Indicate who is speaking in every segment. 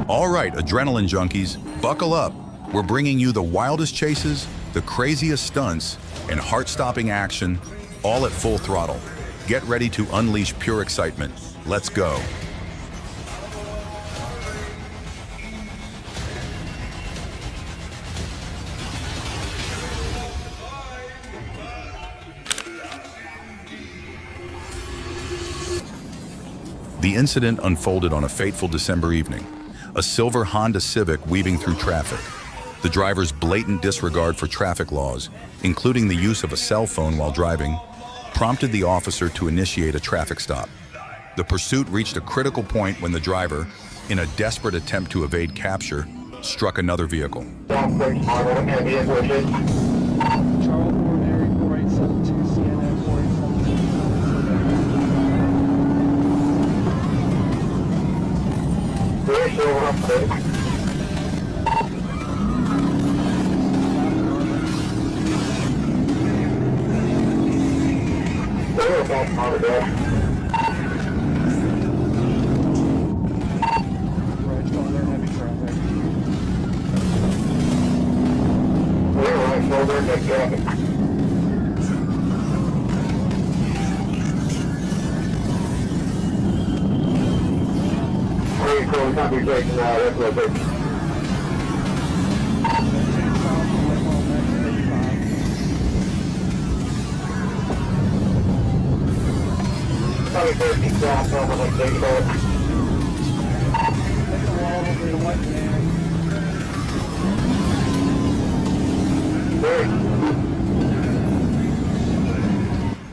Speaker 1: All right, adrenaline junkies, buckle up. We're bringing you the wildest chases, the craziest stunts, and heart-stopping action, all at full throttle. Get ready to unleash pure excitement. Let's go. The incident unfolded on a fateful December evening. A silver Honda Civic weaving through traffic. The driver's blatant disregard for traffic laws, including the use of a cell phone while driving, prompted the officer to initiate a traffic stop. The pursuit reached a critical point when the driver, in a desperate attempt to evade capture, struck another vehicle.
Speaker 2: Charles Ford, Area 4872, CNN 4872.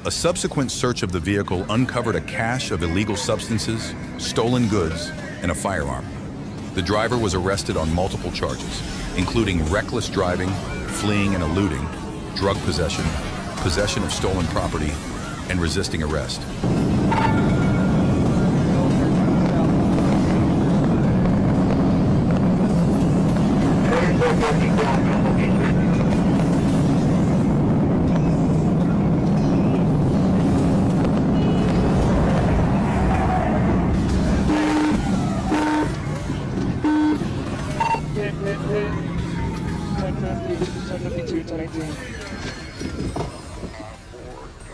Speaker 1: A subsequent search of the vehicle uncovered a cache of illegal substances, stolen goods, and a firearm. The driver was arrested on multiple charges, including reckless driving, fleeing and eluding, drug possession, possession of stolen property, and resisting arrest.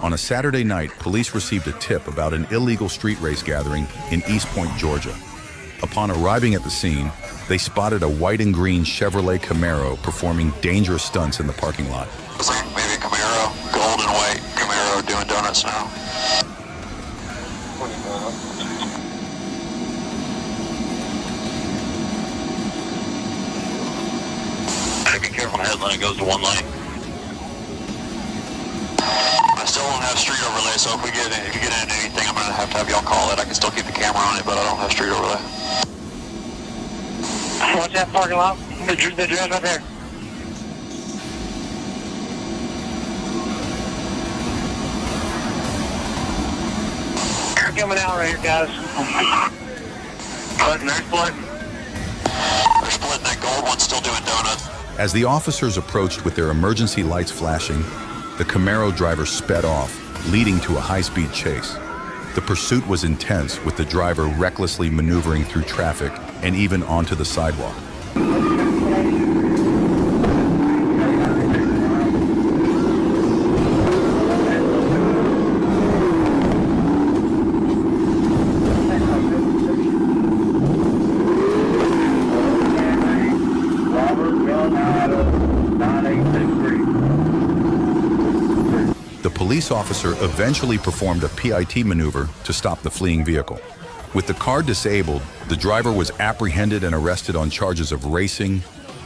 Speaker 1: On a Saturday night, police received a tip about an illegal street race gathering in East Point, Georgia. Upon arriving at the scene, they spotted a white and green Chevrolet Camaro performing dangerous stunts in the parking lot.
Speaker 3: Maybe a Camaro, gold and white Camaro doing donuts now. Be careful on the headline, it goes to one lane. I still don't have street overlay, so if you get into anything, I'm going to have y'all call it. I can still keep the camera on it, but I don't have street overlay.
Speaker 4: Watch that parking lot. The dress right there. They're coming out right here, guys.
Speaker 3: They're splitting. They're splitting. That gold one's still doing donuts.
Speaker 1: As the officers approached with their emergency lights flashing, the Camaro driver sped off, leading to a high-speed chase. The pursuit was intense, with the driver recklessly maneuvering through traffic and even onto the sidewalk. The police officer eventually performed a PIT maneuver to stop the fleeing vehicle. With the car disabled, the driver was apprehended and arrested on charges of racing,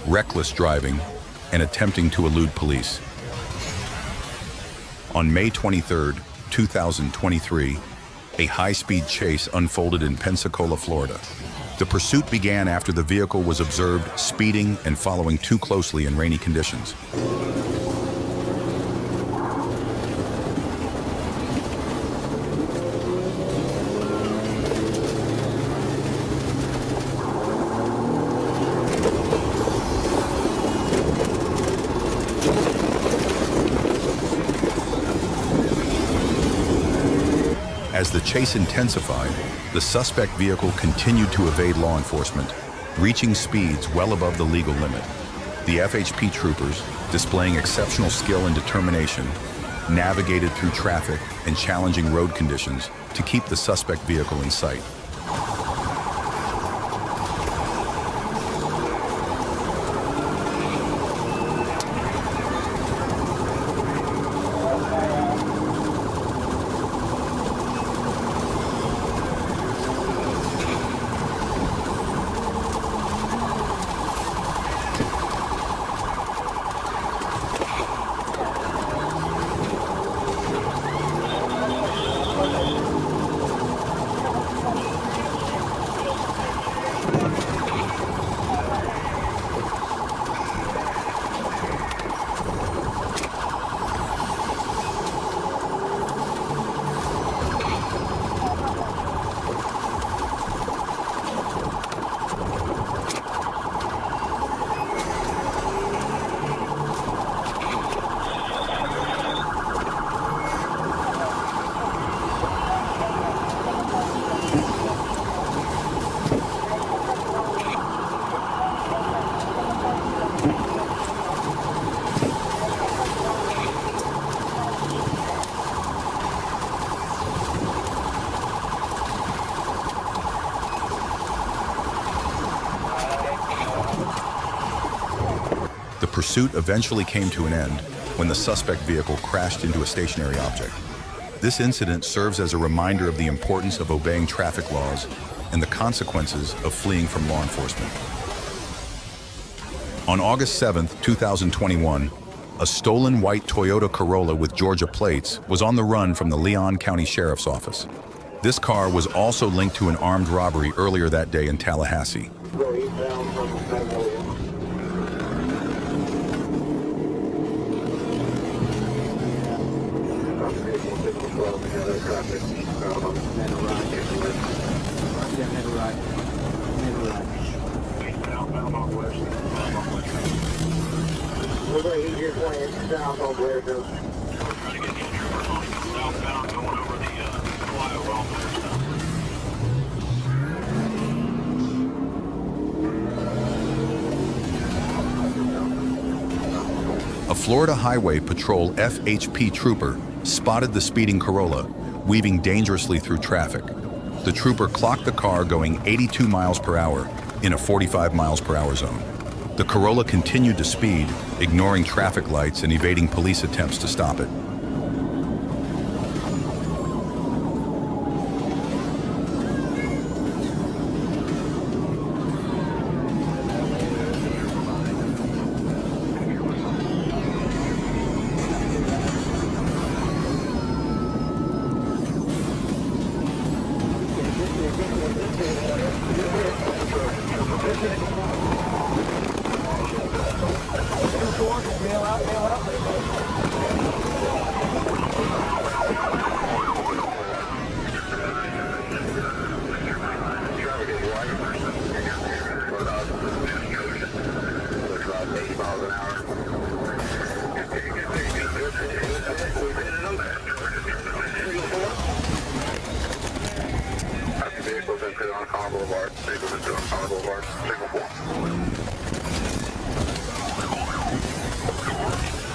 Speaker 1: reckless driving, and attempting to elude police. On May 23, 2023, a high-speed chase unfolded in Pensacola, Florida. The pursuit began after the vehicle was observed speeding and following too closely in rainy conditions. As the chase intensified, the suspect vehicle continued to evade law enforcement, reaching speeds well above the legal limit. The FHP troopers, displaying exceptional skill and determination, navigated through traffic and challenging road conditions to keep the suspect vehicle in sight. The pursuit eventually came to an end when the suspect vehicle crashed into a stationary object. This incident serves as a reminder of the importance of obeying traffic laws and the consequences of fleeing from law enforcement. On August 7, 2021, a stolen white Toyota Corolla with Georgia plates was on the run from the Leon County Sheriff's Office. This car was also linked to an armed robbery earlier that day in Tallahassee. A Florida Highway Patrol FHP trooper spotted the speeding Corolla, weaving dangerously through traffic. The trooper clocked the car going 82 miles per hour in a 45 miles per hour zone. The Corolla continued to speed, ignoring traffic lights and evading police attempts to stop it.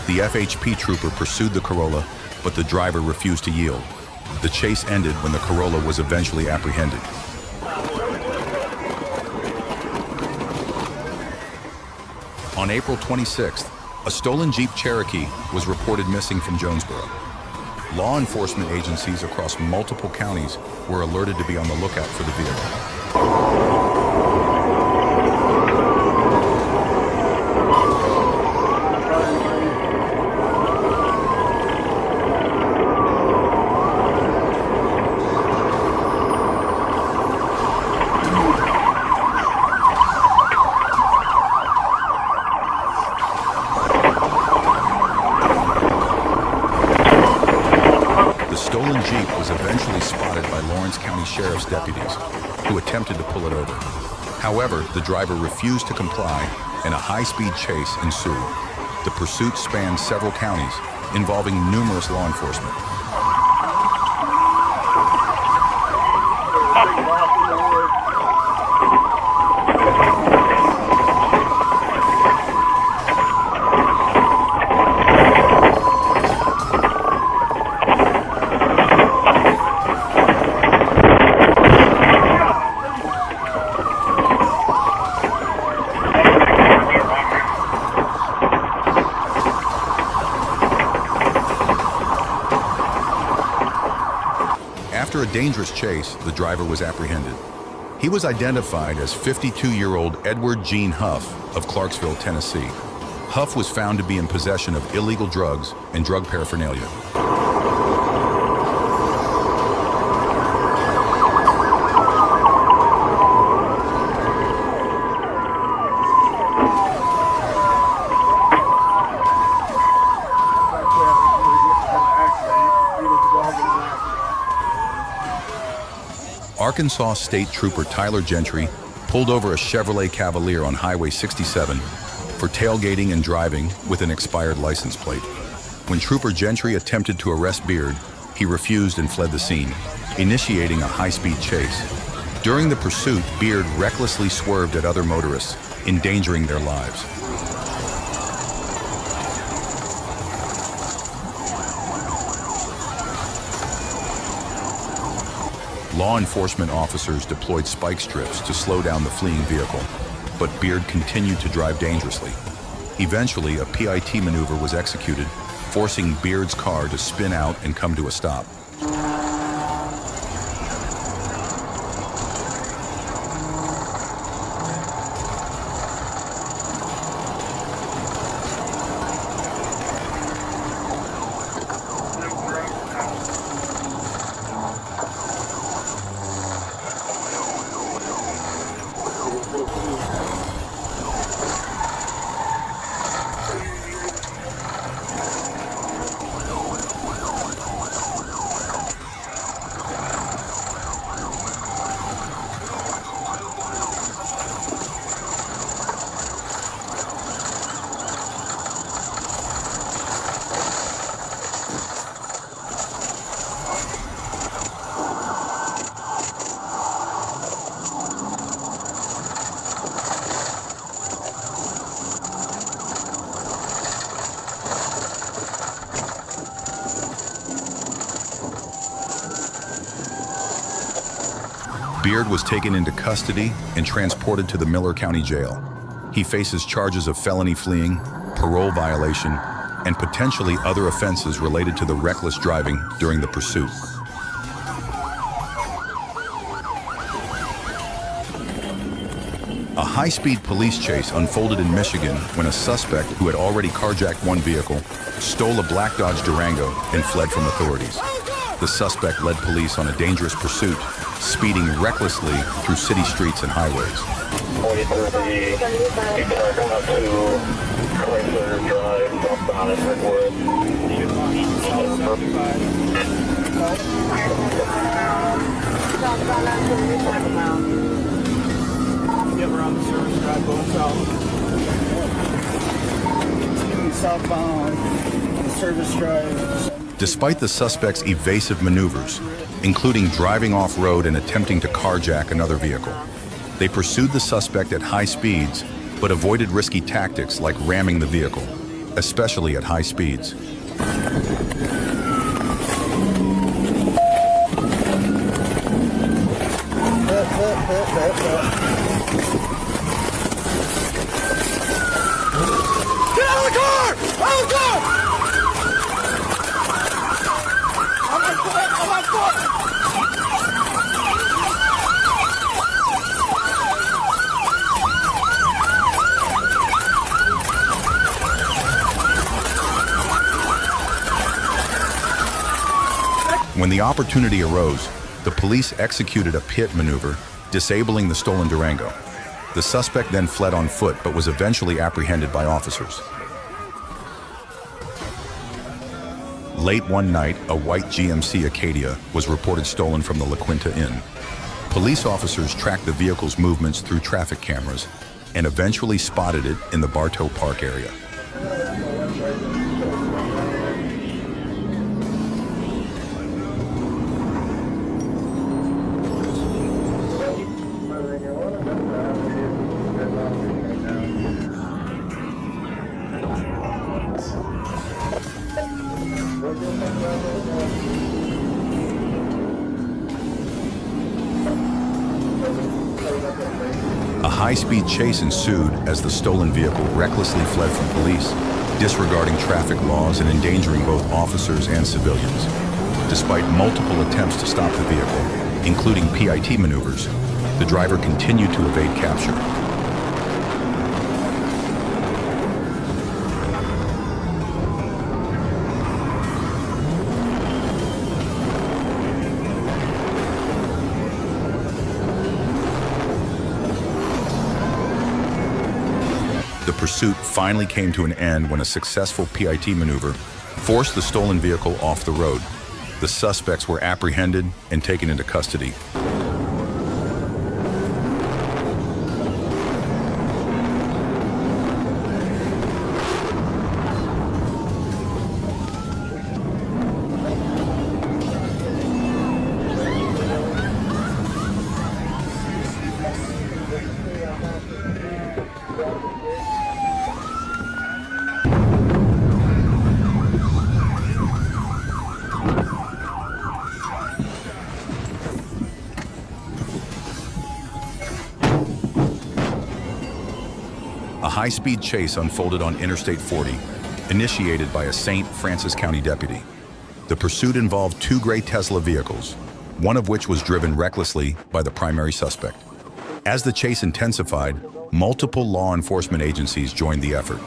Speaker 1: The FHP trooper pursued the Corolla, but the driver refused to yield. The chase ended when the Corolla was eventually apprehended. On April 26th, a stolen Jeep Cherokee was reported missing from Jonesboro. Law enforcement agencies across multiple counties were alerted to be on the lookout for the vehicle. The stolen Jeep was eventually spotted by Lawrence County Sheriff's deputies, who attempted to pull it over. However, the driver refused to comply, and a high-speed chase ensued. The pursuit spanned several counties, involving numerous law enforcement. a dangerous chase, the driver was apprehended. He was identified as 52-year-old Edward Gene Huff of Clarksville, Tennessee. Huff was found to be in possession of illegal drugs and drug paraphernalia. Arkansas State Trooper Tyler Gentry pulled over a Chevrolet Cavalier on Highway 67 for tailgating and driving with an expired license plate. When Trooper Gentry attempted to arrest Beard, he refused and fled the scene, initiating a high-speed chase. During the pursuit, Beard recklessly swerved at other motorists, endangering their lives. Law enforcement officers deployed spike strips to slow down the fleeing vehicle, but Beard continued to drive dangerously. Eventually, a PIT maneuver was executed, forcing Beard's car to spin out and come to a stop. Beard was taken into custody and transported to the Miller County Jail. He faces charges of felony fleeing, parole violation, and potentially other offenses related to the reckless driving during the pursuit. A high-speed police chase unfolded in Michigan when a suspect who had already carjacked one vehicle stole a black Dodge Durango and fled from authorities. The suspect led police on a dangerous pursuit, speeding recklessly through city streets and highways.
Speaker 2: 4030, Chicago up to Chrysler Drive, southbound at Redwood.
Speaker 5: Get around the service drive going south. Continue southbound on the service drive.
Speaker 1: Despite the suspect's evasive maneuvers, including driving off-road and attempting to carjack another vehicle, they pursued the suspect at high speeds, but avoided risky tactics like ramming the vehicle, especially at high speeds.
Speaker 5: Get out of the car! Out of the car! On my foot! On my foot!
Speaker 1: When the opportunity arose, the police executed a pit maneuver, disabling the stolen Durango. The suspect then fled on foot, but was eventually apprehended by officers. Late one night, a white GMC Acadia was reported stolen from the La Quinta Inn. Police officers tracked the vehicle's movements through traffic cameras and eventually spotted it in the Bartow Park area. A high-speed chase ensued as the stolen vehicle recklessly fled from police, disregarding traffic laws and endangering both officers and civilians. Despite multiple attempts to stop the vehicle, including PIT maneuvers, the driver continued to evade capture. The pursuit finally came to an end when a successful PIT maneuver forced the stolen vehicle off the road. The suspects were apprehended and taken into custody. A high-speed chase unfolded on Interstate 40, initiated by a St. Francis County deputy. The pursuit involved two gray Tesla vehicles, one of which was driven recklessly by the primary suspect. As the chase intensified, multiple law enforcement agencies joined the effort.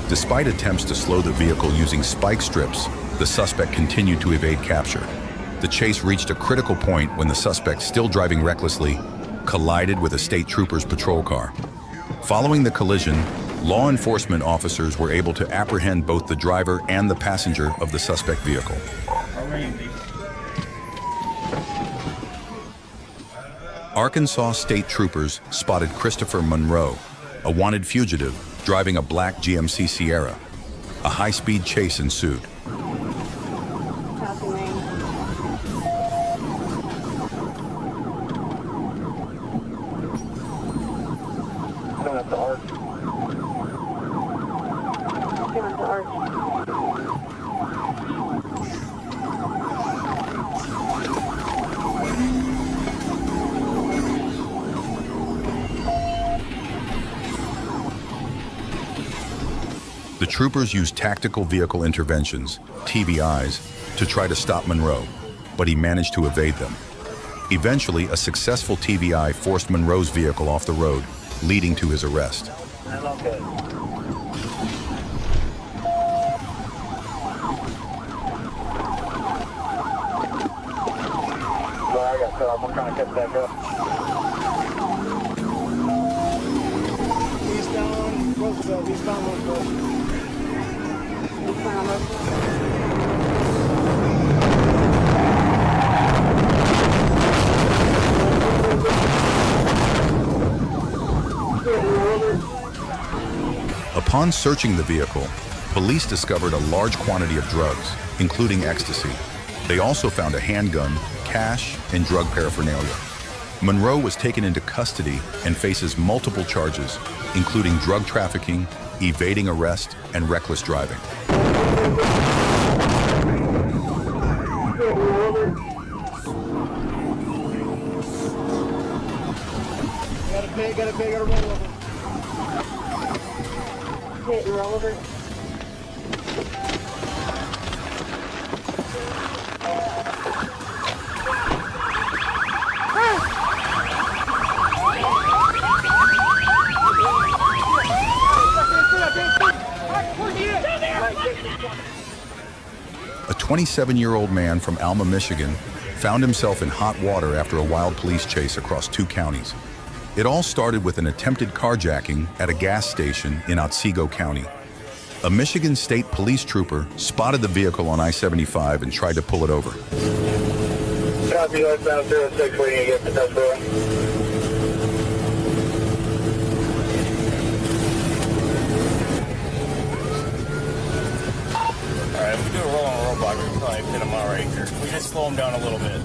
Speaker 1: Despite attempts to slow the vehicle using spike strips, the suspect continued to evade capture. The chase reached a critical point when the suspect, still driving recklessly, collided with a state trooper's patrol car. Following the collision, law enforcement officers were able to apprehend both the driver and the passenger of the suspect vehicle. Arkansas state troopers spotted Christopher Monroe, a wanted fugitive, driving a black GMC Sierra. A high-speed chase ensued. The troopers used tactical vehicle interventions, TVIs, to try to stop Monroe, but he managed to evade them. Eventually, a successful TVI forced Monroe's vehicle off the road, leading to his arrest.
Speaker 2: I'm trying to catch that up.
Speaker 5: Eastbound Roosevelt, eastbound Roosevelt.
Speaker 1: Upon searching the vehicle, police discovered a large quantity of drugs, including ecstasy. They also found a handgun, cash, and drug paraphernalia. Monroe was taken into custody and faces multiple charges, including drug trafficking, evading arrest, and reckless driving.
Speaker 5: Gotta roll over.
Speaker 6: Hit and roll over.
Speaker 1: A 27-year-old man from Alma, Michigan, found himself in hot water after a wild police chase across 2 counties. It all started with an attempted carjacking at a gas station in Otsego County. A Michigan State police trooper spotted the vehicle on I-75 and tried to pull it over.
Speaker 2: Copy, westbound 06, waiting to get to Tuscarora.
Speaker 6: Alright, if we do a roll on a roadblock, we can probably pin him out right here. We just slow him down a little bit.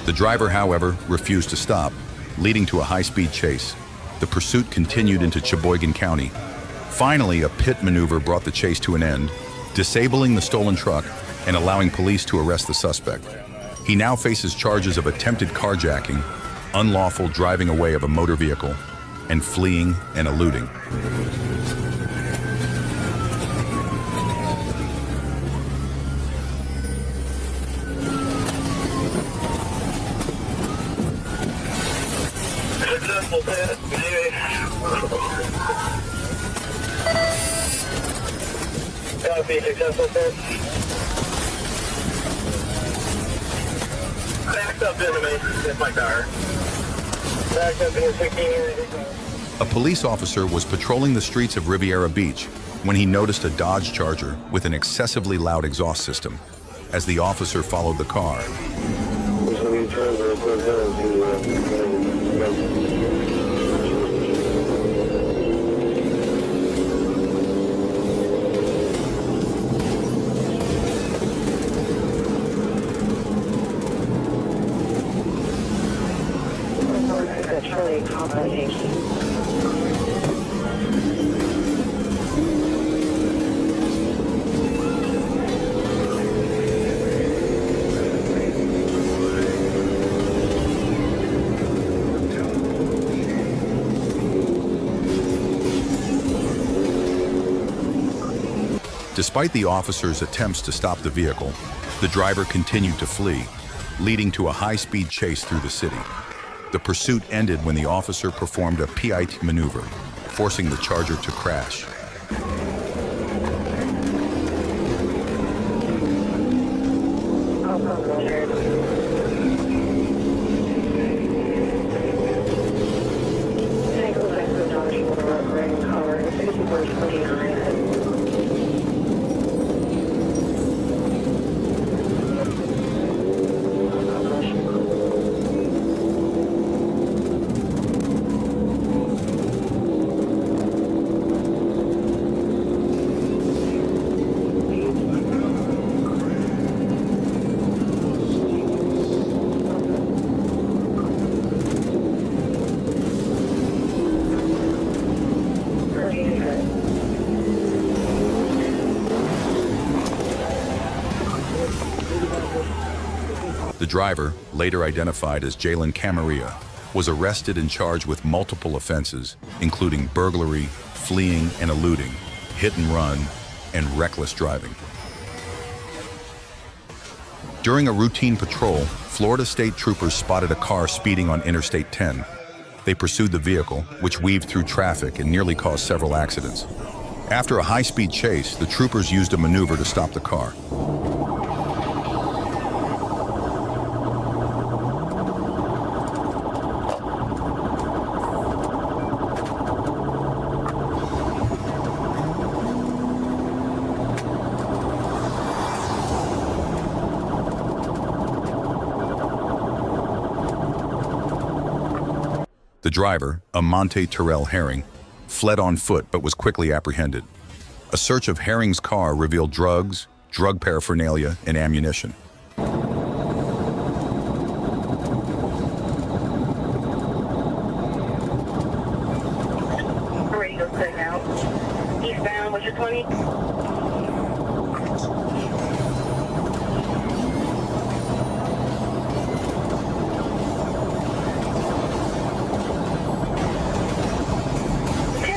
Speaker 1: The driver, however, refused to stop, leading to a high-speed chase. The pursuit continued into Cheboygan County. Finally, a pit maneuver brought the chase to an end, disabling the stolen truck and allowing police to arrest the suspect. He now faces charges of attempted carjacking, unlawful driving away of a motor vehicle, and fleeing and eluding.
Speaker 2: Successful test, maybe. Copy, successful test. Backed up into me. That's my car. Backed up into 16.
Speaker 1: A police officer was patrolling the streets of Riviera Beach when he noticed a Dodge Charger with an excessively loud exhaust system. As the officer followed the car, despite the officer's attempts to stop the vehicle, the driver continued to flee, leading to a high-speed chase through the city. The pursuit ended when the officer performed a PIT maneuver, forcing the Charger to crash. The driver, later identified as Jalen Camarillo, was arrested and charged with multiple offenses, including burglary, fleeing and eluding, hit and run, and reckless driving. During a routine patrol, Florida State troopers spotted a car speeding on Interstate 10. They pursued the vehicle, which weaved through traffic and nearly caused several accidents. After a high-speed chase, the troopers used a maneuver to stop the car. The driver, Amonte Terrell Herring, fled on foot but was quickly apprehended. A search of Herring's car revealed drugs, drug paraphernalia, and ammunition.
Speaker 7: Radio set out. Eastbound, what's your 20?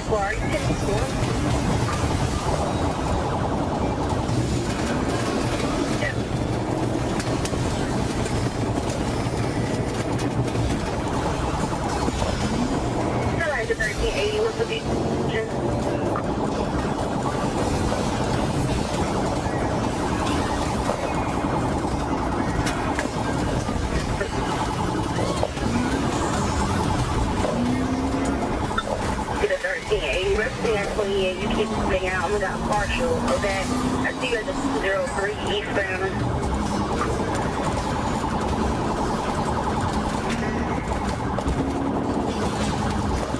Speaker 7: Where are you? Yeah, 28, you keep moving out. We got partial, okay? I see you at the 203 eastbound.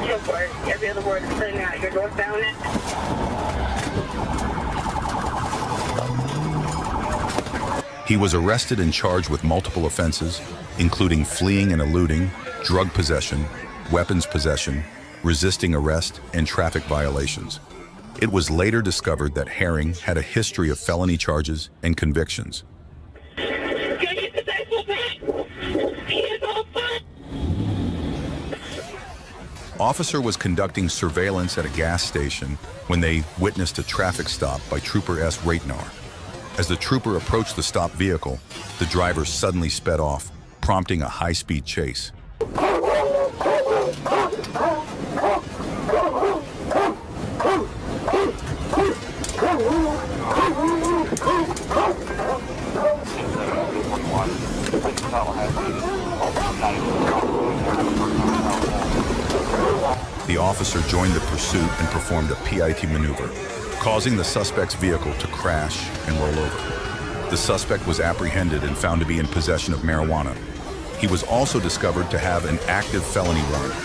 Speaker 7: So far, every other word is putting out. You're northbound it?
Speaker 1: He was arrested and charged with multiple offenses, including fleeing and eluding, drug possession, weapons possession, resisting arrest, and traffic violations. It was later discovered that Herring had a history of felony charges and convictions. Officer was conducting surveillance at a gas station when they witnessed a traffic stop by Trooper S. Ratnar. As the trooper approached the stopped vehicle, the driver suddenly sped off, prompting a high-speed chase. The officer joined the pursuit and performed a PIT maneuver, causing the suspect's vehicle to crash and roll over. The suspect was apprehended and found to be in possession of marijuana. He was also discovered to have an active felony warrant.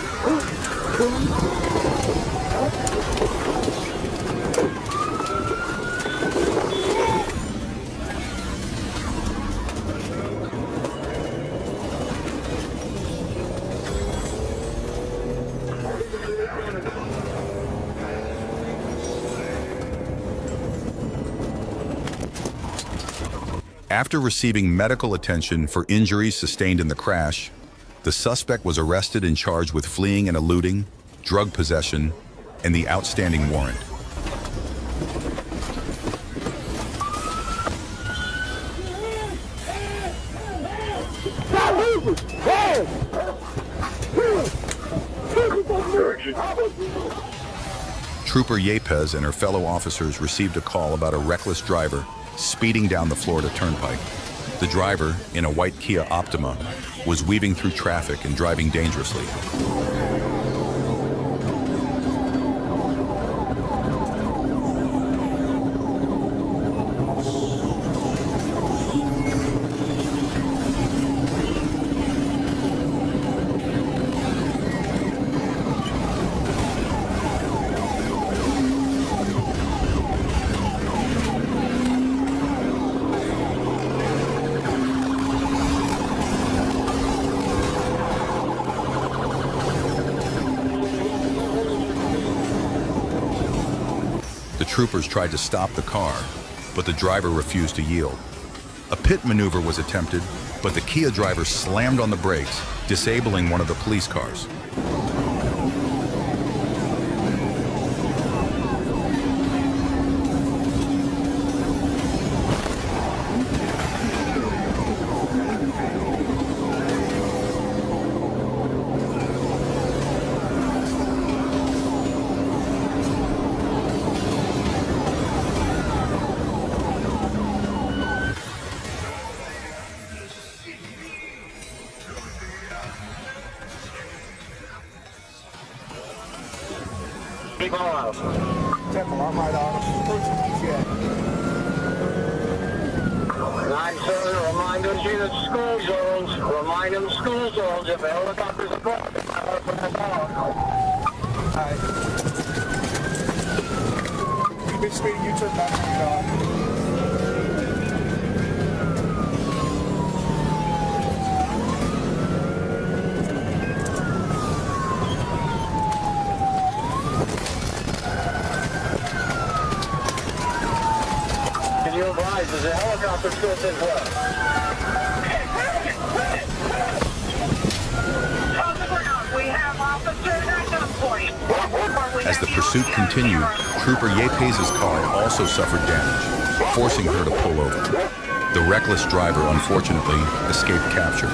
Speaker 1: After receiving medical attention for injuries sustained in the crash, the suspect was arrested and charged with fleeing and eluding, drug possession, and the outstanding warrant. Trooper Yepes and her fellow officers received a call about a reckless driver speeding down the Florida Turnpike. The driver, in a white Kia Optima, was weaving through traffic and driving dangerously. The troopers tried to stop the car, but the driver refused to yield. A pit maneuver was attempted, but the Kia driver slammed on the brakes, disabling one of the police cars.
Speaker 2: Keep on out.
Speaker 5: Temple, I'm right on. Approaching ETA.
Speaker 2: 9-7, remind them to the school zones. Remind them school zones. If a helicopter's above, from the bar.
Speaker 5: Alright. Keep it straight, you turn back and get on.
Speaker 2: Can you advise, is the helicopter still this way?
Speaker 1: As the pursuit continued, Trooper Yepes' car also suffered damage, forcing her to pull over. The reckless driver unfortunately escaped capture.